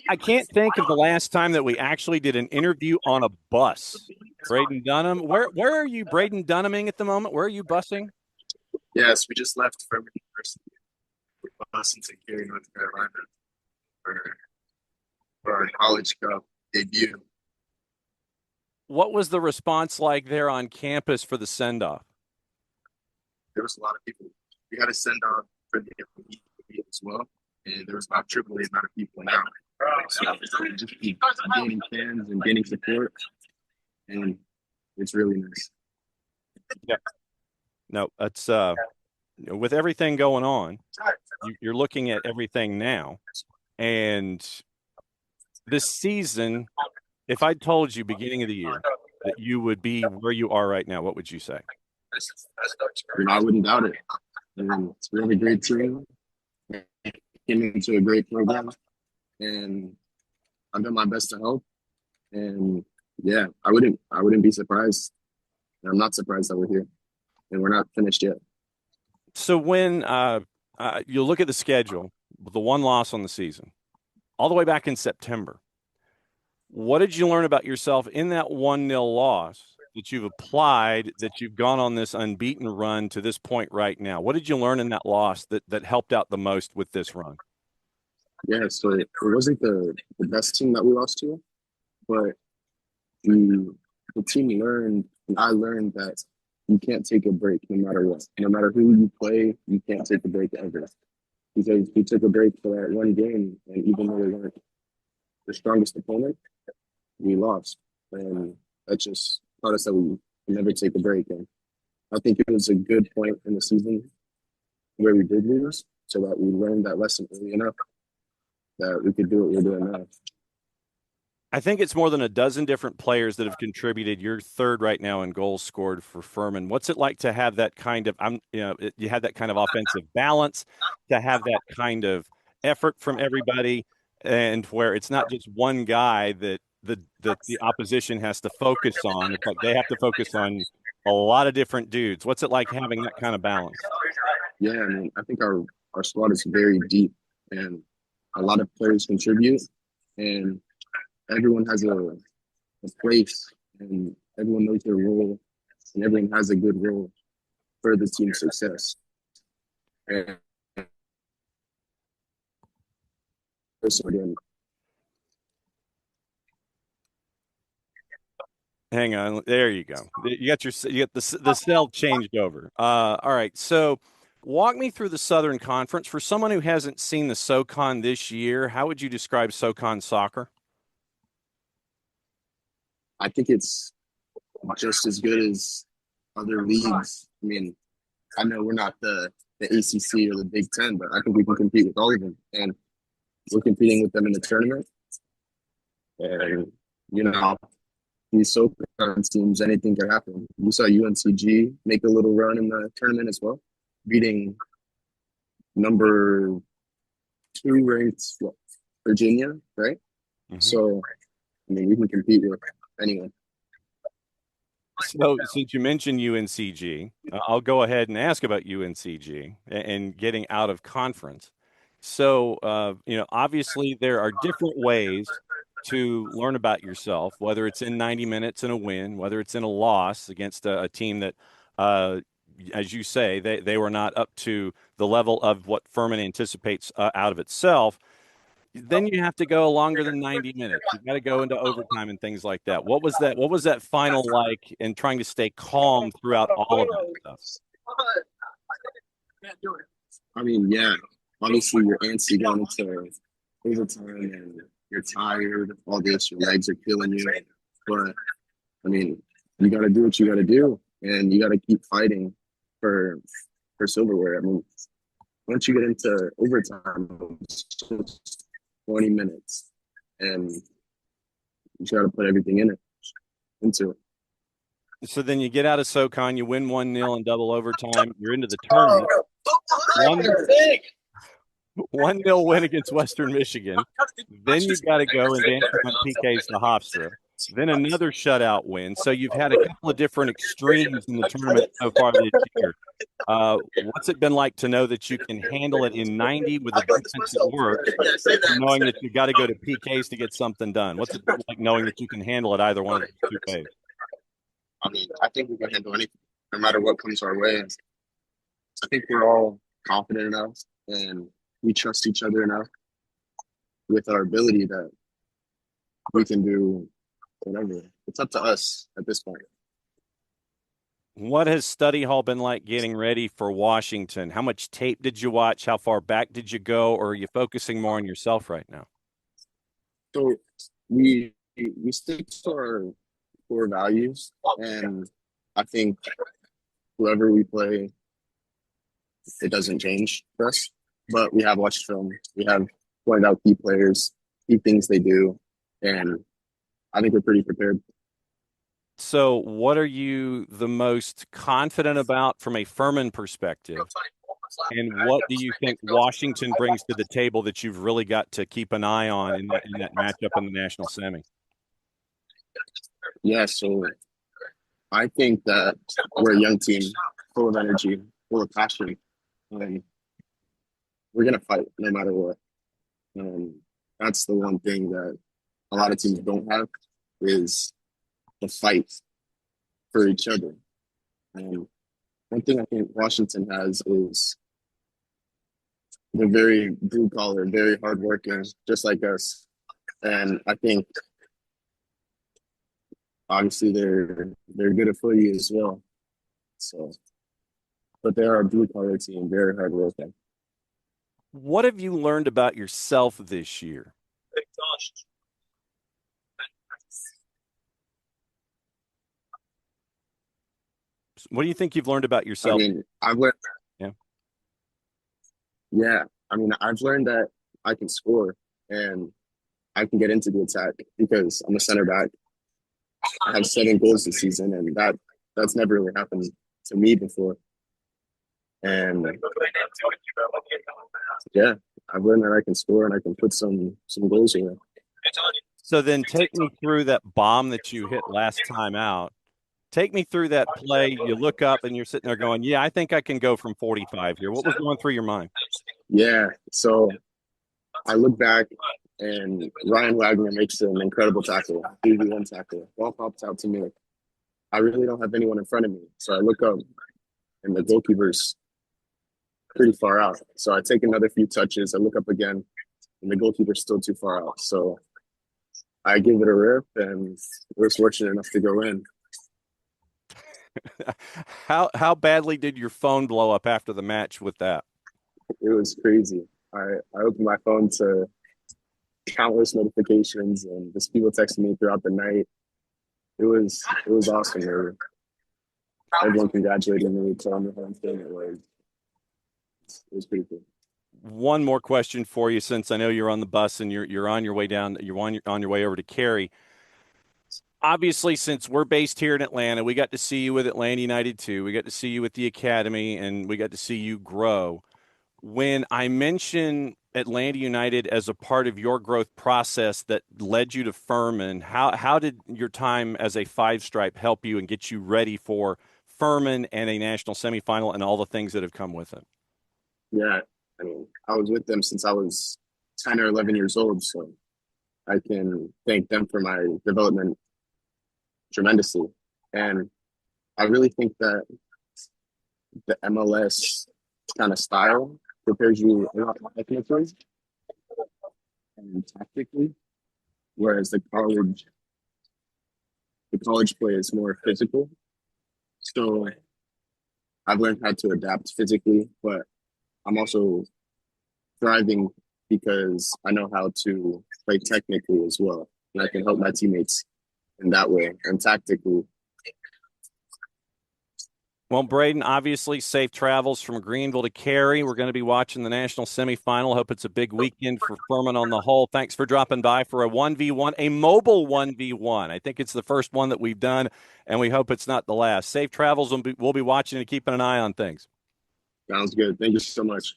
I can't think of the last time that we actually did an interview on a bus. Braden Dunham, where are you Braden Dunhaming at the moment? Where are you busing? Yes, we just left Furman University. We're busing to Cary, North Carolina for, for our college cup debut. What was the response like there on campus for the send off? There was a lot of people. We had to send off for the MVP as well, and there was about triple the amount of people now. So just keep gaining fans and gaining support, and it's really nice. Yeah. No, it's with everything going on, you're looking at everything now. And this season, if I told you beginning of the year that you would be where you are right now, what would you say? I wouldn't doubt it. And we have a great team, came into a great program, and I've done my best to help. And yeah, I wouldn't be surprised. And I'm not surprised that we're here, and we're not finished yet. So when you look at the schedule, the one loss on the season, all the way back in September, what did you learn about yourself in that 1-0 loss that you've applied, that you've gone on this unbeaten run to this point right now? What did you learn in that loss that helped out the most with this run? Yeah, so it wasn't the best team that we lost to, but the team learned, and I learned that you can't take a break no matter what. No matter who you play, you can't take a break ever. Because we took a break for that one game, and even though we weren't the strongest opponent, we lost. And that just taught us that we can never take a break. And I think it was a good point in the season where we did lose, so that we learned that lesson early enough that we could do what we're doing now. I think it's more than a dozen different players that have contributed. You're third right now in goals scored for Furman. What's it like to have that kind of, you have that kind of offensive balance, to have that kind of effort from everybody, and where it's not just one guy that the opposition has to focus on. It's like they have to focus on a lot of different dudes. What's it like having that kind of balance? Yeah, I mean, I think our squad is very deep, and a lot of players contribute, and everyone has a place, and everyone knows their role, and everyone has a good role for the team's success. And so again, Hang on. There you go. You got the cell changed over. All right. So walk me through the Southern Conference. For someone who hasn't seen the SoCon this year, how would you describe SoCon soccer? I think it's just as good as other leagues. I mean, I know we're not the ACC or the Big Ten, but I think we can compete with all of them, and we're competing with them in the tournament. And you know, these SoCon teams, anything can happen. You saw UNCG make a little run in the tournament as well, beating number two ranked Virginia, right? Mhm. So, I mean, we can compete with anyone. So, since you mentioned UNCG, I'll go ahead and ask about UNCG and getting out of conference. So, obviously there are different ways to learn about yourself, whether it's in 90 minutes in a win, whether it's in a loss against a team that, as you say, they were not up to the level of what Furman anticipates out of itself. Then you have to go longer than 90 minutes. You got to go into overtime and things like that. What was that? What was that final like in trying to stay calm throughout all of that stuff? I mean, yeah, obviously you're antsy going into overtime and you're tired, all this, your legs are killing you. But I mean, you got to do what you got to do, and you got to keep fighting for silverware. I mean, once you get into overtime, it's just 20 minutes, and you got to put everything into it. So then you get out of SoCon, you win 1-0 in double overtime. You're into the tournament. 1-0 win against Western Michigan. Then you've got to go and dance on PKs to Hofstra. then another shutout win. So you've had a couple of different extremes in the tournament so far this year. What's it been like to know that you can handle it in 90 with a defense that works, knowing that you've got to go to PKs to get something done? What's it like knowing that you can handle it either one of those two ways? I mean, I think we can handle anything, no matter what comes our way. I think we're all confident enough and we trust each other enough with our ability that we can do whatever. It's up to us at this point. What has study hall been like getting ready for Washington? How much tape did you watch? How far back did you go? Or are you focusing more on yourself right now? So we stick to our core values, and I think whoever we play, it doesn't change for us. But we have watched film. We have pointed out key players, key things they do, and I think we're pretty prepared. So, what are you the most confident about from a Furman perspective? And what do you think Washington brings to the table that you've really got to keep an eye on in that matchup in the national semi? Yeah, so I think that we're a young team, full of energy, full of passion, and we're gonna fight no matter what. And that's the one thing that a lot of teams don't have is the fight for each other. And one thing I think Washington has is they're very blue collar, very hardworking, just like us. And I think obviously they're good at footy as well. So, but they're a blue collar team, very hardworking. What have you learned about yourself this year? What do you think you've learned about I yourself? mean, I've learned, Yeah. yeah, I mean, I've learned that I can score and I can get into the attack because I'm a center back. I have 7 goals this season, and that's never really happened to me before. And yeah, I've learned that I can score and I can put some goals in. So then take me through that bomb that you hit last time out. Take me through that play. You look up and you're sitting there going, yeah, I think I can go from 45 here. What was going through your mind? Yeah, so I look back and Ryan Wagner makes an incredible tackle, 3v1 tackle. Ball pops out to me. I really don't have anyone in front of me. So I look up and the goalkeeper's pretty far out. So I take another few touches. I look up again and the goalkeeper's still too far out. So I give it a rip and we're fortunate enough to go in. How badly did your phone blow up after the match with that? It was crazy. I opened my phone to countless notifications and just people texting me throughout the night. It was awesome. Everyone congratulated me, telling me how I'm feeling. It was pretty cool. One more question for you, since I know you're on the bus and you're on your way down, you're on your way over to Cary. Obviously, since we're based here in Atlanta, we got to see you with Atlanta United too. We got to see you with the academy, and we got to see you grow. When I mention Atlanta United as a part of your growth process that led you to Furman, how did your time as a five stripe help you and get you ready for Furman and a national semifinal and all the things that have come with it? Yeah, I mean, I was with them since I was 10 or 11 years old, so I can thank them for my development tremendously. And I really think that the MLS kind of style prepares you a lot technically and tactically, whereas the college play is more physical. So I've learned how to adapt physically, but I'm also thriving because I know how to play technically as well. And I can help my teammates in that way. And tactically, Well, Braden, obviously safe travels from Greenville to Cary. We're going to be watching the national semifinal. Hope it's a big weekend for Furman on the whole. Thanks for dropping by for a 1v1, a mobile 1v1. I think it's the first one that we've done, and we hope it's not the last. Safe travels. We'll be watching and keeping an eye on things. sounds good. Thank you so much.